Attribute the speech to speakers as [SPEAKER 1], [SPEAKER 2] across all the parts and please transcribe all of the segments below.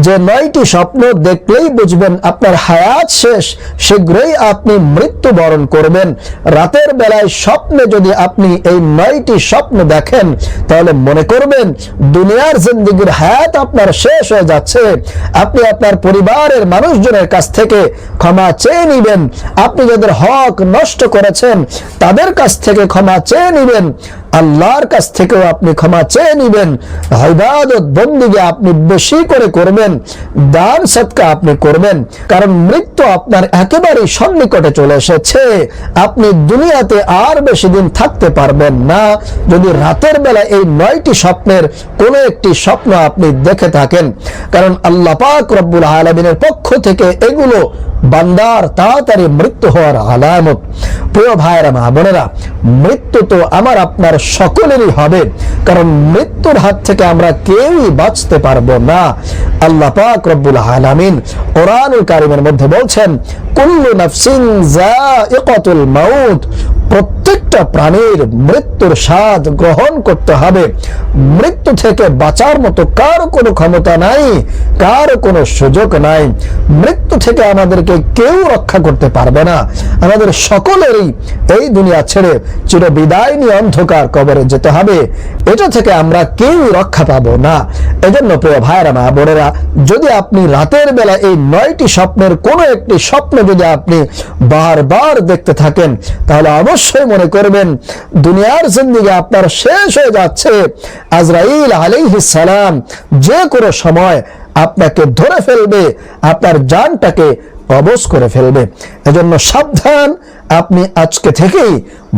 [SPEAKER 1] যে 9টি স্বপ্ন দেখলেই বুঝবেন আপনার হায়াত শেষ, শীঘ্রই আপনি মৃত্যুবরণ করবেন। রাতের বেলায় স্বপ্নে যদি আপনি এই 9টি স্বপ্ন দেখেন তাহলে মনে করবেন দুনিয়ার জিন্দেগির হায়াত আপনার শেষ হয়ে যাচ্ছে। আপনি আপনার পরিবারের মানুষজনের কাছ থেকে ক্ষমা চেয়ে নিবেন, আপনি যাদের হক নষ্ট করেছেন তাদের কাছ থেকে ক্ষমা চেয়ে নিবেন, আল্লাহর কাছ থেকেও আপনি ক্ষমা চেয়ে নিবেন। ইবাদত বন্দেগী আপনি বেশি করে করবেন, দান সদকা আপনি করবেন, কারণ মৃত্যু আপনার একেবারেই সন্নিকটে চলে এসেছে। আপনি দুনিয়াতে আর বেশি দিন থাকতে পারবেন না যদি রাতের বেলা এই 9টি স্বপ্নের কোনো একটি স্বপ্ন আপনি দেখে থাকেন, কারণ আল্লাহ পাক রব্বুল আলামিনের পক্ষ থেকে এগুলো বান্দার তাড়াতাড়ি মৃত্যু হওয়ার আলামত। প্রিয় ভাইরা মা বোনেরা, মৃত্যু তো আমার আপনার সকলেরই হবে, কারণ মৃত্যুর হাত থেকে আমরা কেউই বাঁচতে পারবো না। আল্লাহ পাক রব্বুল আলামিন কোরআনুল কারীমের মধ্যে বলছেন, কুল্লু নাফসিন যায়িকাতুল মাউত, প্রত্যেকটা প্রাণীর মৃত্যুর স্বাদ গ্রহণ করতে হবে। মৃত্যু থেকে বাঁচার মতো কারো কোনো ক্ষমতা নাই, কারো কোনো সুযোগ নাই। মৃত্যু থেকে আমাদেরকে কেউ রক্ষা করতে পারবে না। আমাদের সকলেরই এই দুনিয়া ছেড়ে চিরবিদায় নিয়ে অন্ধকার কবরে যেতে হবে, এটা থেকে আমরা কেউই রক্ষা পাবো না। এজন্য প্রিয় ভাইরা মা বোনেরা, যদি আপনি রাতের বেলা এই 9টি স্বপ্নের কোনো একটি স্বপ্ন যদি আপনি বারবার দেখতে থাকেন তাহলে অবশ্যই মনে করবেন দুনিয়ার জিন্দেগি আপনার শেষ হয়ে যাচ্ছে। আজরাইল আলাইহিস সালাম যে কোনো সময় আপনাকে ধরে ফেলবে, আপনার জানটাকে কবজ করে ফেলবে। এজন্য সাবধান, আপনি আজকে থেকেই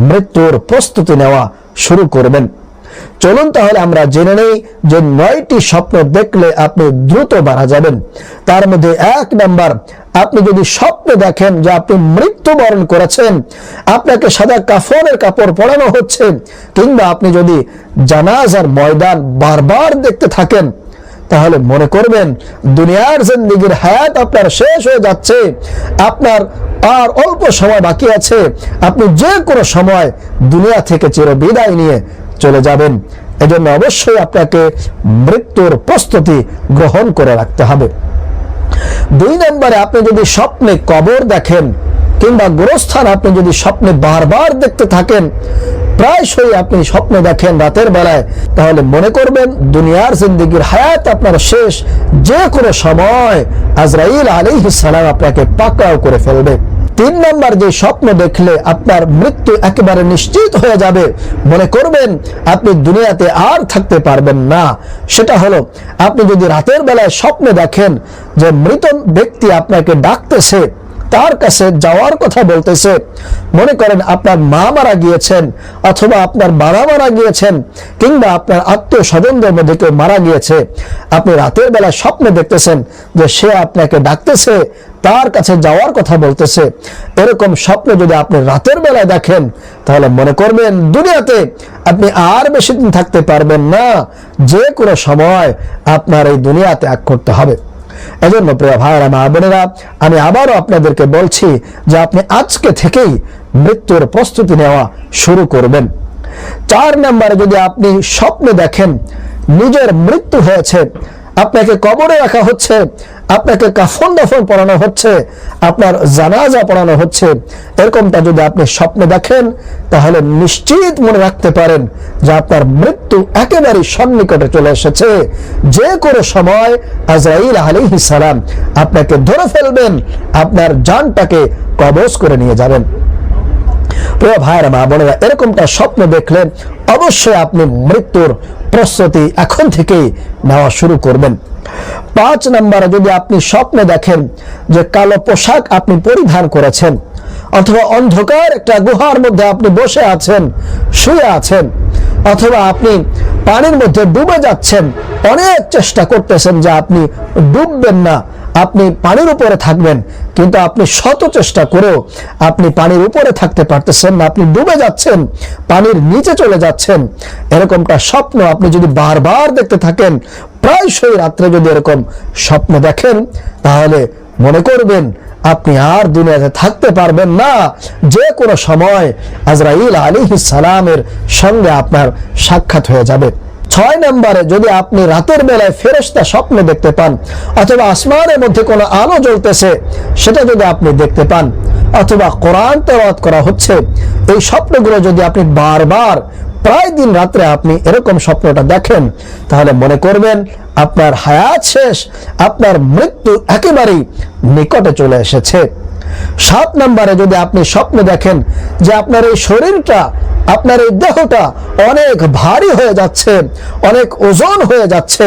[SPEAKER 1] মৃত্যুর প্রস্তুতি নেওয়া শুরু করবেন। চলুন তাহলে আমরা জেনে নেই যে 9টি স্বপ্ন দেখলে আপনি দ্রুত মারা যাবেন। তার মধ্যে 1 নাম্বার, আপনি যদি স্বপ্ন দেখেন যে আপনি মৃত্যুবরণ করেছেন, আপনাকে সাদা কাফনের কাপড় পরানো হচ্ছে, কিংবা আপনি যদি জানাজার ময়দান বারবার দেখতে থাকেন তাহলে মনে করবেন দুনিয়ার জিন্দেগির হায়াত আপনার শেষ হয়ে যাচ্ছে, আপনার আর অল্প সময় বাকি আছে, আপনি যে কোনো সময় দুনিয়া থেকে চিরবিদায় নিয়ে চলে যাবেন। এজন্য অবশ্যই আপনাকে মৃত্যুর প্রস্তুতি গ্রহণ করে রাখতে হবে। 2 নম্বরে, আপনি যদি স্বপ্নে কবর দেখেন কিংবা গোরস্থান আপনি যদি স্বপ্নে বারবার দেখতে থাকেন, প্রায়শই আপনি স্বপ্নে দেখেন রাতের বেলায়, তাহলে মনে করবেন দুনিয়ার জিন্দেগির হায়াত আপনার শেষ। যে কোনো সময় আজরাইল আলাইহিস সালাম আপনাকে পাকড়াও করে ফেলবে। 3 নম্বর, যে স্বপ্ন দেখলে আপনার মৃত্যু একেবারে নিশ্চিত হয়ে যাবে, মনে করবেন আপনি দুনিয়াতে আর থাকতে পারবেন না, সেটা হলো আপনি যদি রাতের বেলায় স্বপ্নে দেখেন যে মৃত ব্যক্তি আপনাকে ডাকতেছে, তার কাছে যাওয়ার কথা বলতেছে। মনে করেন আপনার মা মারা গিয়েছেন, অথবা আপনার বাবা মারা গিয়েছেন, কিংবা আপনার আত্মীয় স্বজনদের মধ্যে কেউ মারা গিয়েছে, আপনি রাতের বেলা স্বপ্নে দেখতেছেন যে সে আপনাকে ডাকতেছে, তার কাছে যাওয়ার কথা বলতেছে। এরকম স্বপ্ন যদি আপনি রাতের বেলায় দেখেন তাহলে মনে করবেন দুনিয়াতে আপনি আর বেশি দিন থাকতে পারবেন না, যে কোনো সময় আপনার এই দুনিয়া ত্যাগ করতে হবে। এজন্য প্রিয় ভাইরা মা বোনেরা, আমি আবারও আপনাদেরকে বলছি যে আপনি আজকে থেকেই মৃত্যুর প্রস্তুতি নেওয়া শুরু করবেন। 4 নম্বরে, যদি আপনি স্বপ্নে দেখেন নিজের মৃত্যু হয়েছে, আপনাকে কবরে রাখা হচ্ছে, আপনাকে কাফন দাফন পরানো হচ্ছে, আপনার জানাজা পড়ানো হচ্ছে, এরকমটা যদি আপনি স্বপ্নে দেখেন তাহলে নিশ্চিত মনে রাখতে পারেন যে আপনার মৃত্যু একেবারেই সন্নিকটে চলে এসেছে। যে কোনো সময় আজরাইল আলাইহিস সালাম আপনাকে ধরে ফেলবেন, আপনার জানটাকে কবজ করে নিয়ে যাবেন। প্রিয় ভাইরা মা বোনেরা, এরকমটা স্বপ্ন দেখলে অবশ্যই আপনি মৃত্যুর প্রস্তুতি এখন থেকেই নেওয়া শুরু করবেন। 5 নম্বরে, যদি আপনি স্বপ্নে দেখেন যে কালো পোশাক আপনি পরিধান করেছেন, অথবা অন্ধকার একটা গুহার মধ্যে আপনি বসে আছেন, শুয়ে আছেন, অথবা আপনি পানির মধ্যে ডুবে যাচ্ছেন, অনেক চেষ্টা করতেছেন যে আপনি ডুববেন না, আপনি পানির উপরে থাকবেন, কিন্তু আপনি শত চেষ্টা করেও আপনি পানির উপরে থাকতে পারতেছেন না, আপনি ডুবে যাচ্ছেন, পানির নিচে চলে যাচ্ছেন। এরকমটা স্বপ্ন আপনি যদি বারবার দেখতে থাকেন, প্রায়শই রাত্রে যদি এরকম স্বপ্ন দেখেন, তাহলে মনে করবেন আপনি আর দুনিয়াতে থাকতে পারবেন না, যে কোনো সময় আজরাইল আলাইহিস সালামের সঙ্গে আপনার সাক্ষাৎ হয়ে যাবে। 6 নম্বরে যদি আপনি রাতের বেলায় ফেরেশতা স্বপ্ন দেখতে পান, অথবা আসমানের মধ্যে কোনো আলো জ্বলতেছে সেটা যদি আপনি দেখতে পান, অথবা কোরআন তেলাওয়াত করা হচ্ছে, এই স্বপ্নগুলো যদি আপনি বারবার প্রায় দিন রাত্রে আপনি এরকম স্বপ্নটা দেখেন, তাহলে মনে করবেন আপনার হায়াত শেষ, আপনার মৃত্যু একেবারেই নিকটে চলে এসেছে। 7 নম্বরে যদি আপনি স্বপ্ন দেখেন যে আপনার এই শরীরটা, আপনার এই দেহটা অনেক ভারী হয়ে যাচ্ছে, অনেক ওজন হয়ে যাচ্ছে,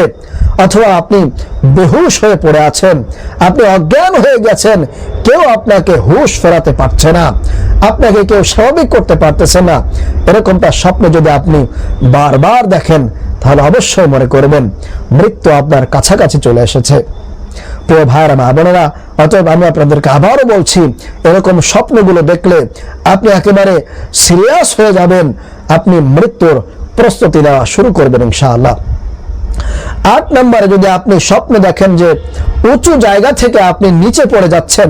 [SPEAKER 1] অথবা আপনি বেহুশ হয়ে পড়ে আছেন, আপনি অজ্ঞান হয়ে গেছেন, কেউ আপনাকে হুঁশ ফেরাতে পারছে না, আপনাকে কেউ স্বাভাবিক করতে পারতেছে না, এরকমটা স্বপ্ন যদি আপনি বারবার দেখেন, তাহলে অবশ্যই মনে করবেন মৃত্যু আপনার কাছাকাছি চলে এসেছে। প্রিয় ভাইরা মা বোনেরা, অতএব আমি আপনাদেরকে আবারও বলছি, এরকম স্বপ্নগুলো দেখলে আপনি একেবারে সিরিয়াস হয়ে যাবেন, আপনি মৃত্যুর প্রস্তুতি নেওয়া শুরু করবেন ইনশাআল্লাহ। 8 নম্বরে যদি আপনি স্বপ্ন দেখেন যে উঁচু জায়গা থেকে আপনি নিচে পড়ে যাচ্ছেন,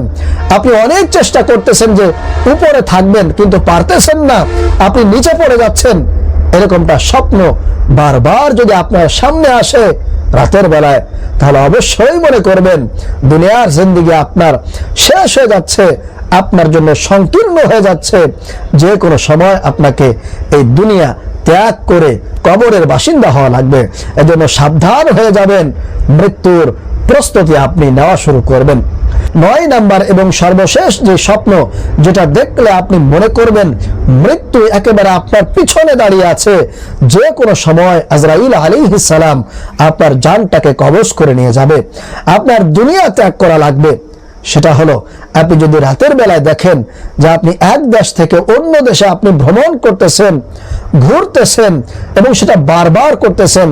[SPEAKER 1] আপনি অনেক চেষ্টা করতেছেন যে উপরে থাকবেন কিন্তু পারতেছেন না, আপনি নিচে পড়ে যাচ্ছেন, এরকমটা স্বপ্ন বারবার যদি আপনার সামনে আসে রাতের বেলায়, তাহলে অবশ্যই মনে করবেন দুনিয়ার জিন্দেগি আপনার শেষ হয়ে যাচ্ছে, আপনার জন্য সংকীর্ণ হয়ে যাচ্ছে, যে কোনো সময় আপনাকে এই দুনিয়া ত্যাগ করে কবরের বাসিন্দা হওয়া লাগবে। এজন্য সাবধান হয়ে যাবেন, মৃত্যুর প্রস্তুতি আপনি নেওয়া শুরু করবেন। 9 নাম্বার এবং সর্বশেষ যে স্বপ্ন, যেটা দেখলে আপনি মনে করবেন মৃত্যু একেবারে আপনার পিছনে দাঁড়িয়ে আছে, যে কোনো সময় আজরাইল আলাইহিস সালাম আপনার জানটাকে কবজ করে নিয়ে যাবে, আপনার দুনিয়া ত্যাগ করা লাগবে, সেটা হলো আপনি যদি রাতের বেলায় দেখেন যে আপনি এক দেশ থেকে অন্য দেশে আপনি ভ্রমণ করতেছেন, ঘুরতেছেন, এবং সেটা বারবার করতেছেন,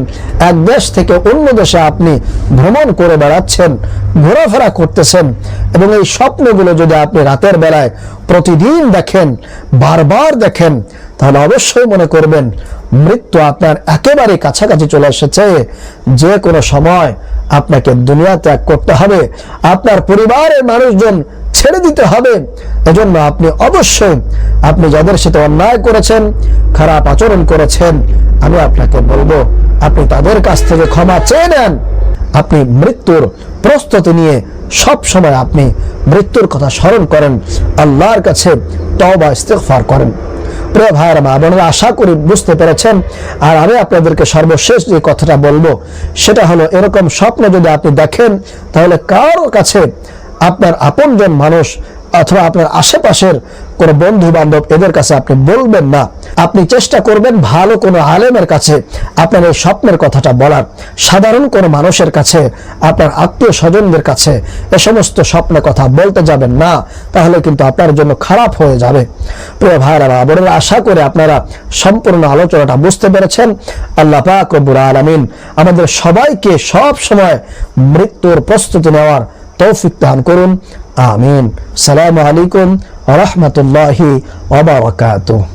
[SPEAKER 1] এক দেশ থেকে অন্য দেশে আপনি ভ্রমণ করে বেড়াচ্ছেন, ঘোরাফেরা করতেছেন, এবং এই স্বপ্নগুলো যদি আপনি রাতের বেলায় প্রতিদিন দেখেন, বারবার দেখেন, তাহলে অবশ্যই মনে করবেন মৃত্যু আপনার একেবারে কাছাকাছি চলে এসেছে, যে কোনো সময় আপনাকে দুনিয়া ত্যাগ করতে হবে, আপনার পরিবারের মানুষজন ছেড়ে দিতে হবে। এজন্য আপনি অবশ্যই, আপনি যাদের সাথে অন্যায় করেছেন, খারাপ আচরণ করেছেন, আমি আপনাকে বলবো আপনি তাদের কাছ থেকে ক্ষমা চেয়ে নেন, আপনি মৃত্যুর প্রস্তুতি নিয়ে সব সময় আপনি মৃত্যুর কথা স্মরণ করেন, আল্লাহর কাছে তওবা ইস্তিগফার করেন। প্রিয় ভাইয়েরা মা বোনেরা, আশা করি বুঝতে পেরেছেন। আর আমি আপনাদেরকে সর্বশেষ যে কথাটা বলবো সেটা হলো, এরকম স্বপ্ন যদি আপনি দেখেন, তাহলে কারো কাছে আপনার আপনজন মানুষ অথবা আপনার আশেপাশের কোনো বন্ধু বান্ধব, এদের কাছে আপনি বলবেন না। আপনি চেষ্টা করবেন ভালো কোনো আলেমের কাছে আপনার এই স্বপ্নের কথাটা বলার, সাধারণ কোনো মানুষের কাছে, আপনার আত্মীয় স্বজনদের কাছে এ সমস্ত স্বপ্নের কথা বলতে যাবেন না, তাহলে কিন্তু আপনার জন্য খারাপ হয়ে যাবে। প্রিয় ভাইরা বোনেরা, আশা করে আপনারা সম্পূর্ণ আলোচনাটা বুঝতে পেরেছেন। আল্লাহ পাক রব্বুল আলামিন আমাদের সবাইকে সব সময় মৃত্যুর প্রস্তুতি নেওয়ার তৌফিক দান করুন। আমিন। আসসালামু আলাইকুম ওয়া রাহমাতুল্লাহি ওয়া বারাকাতুহু।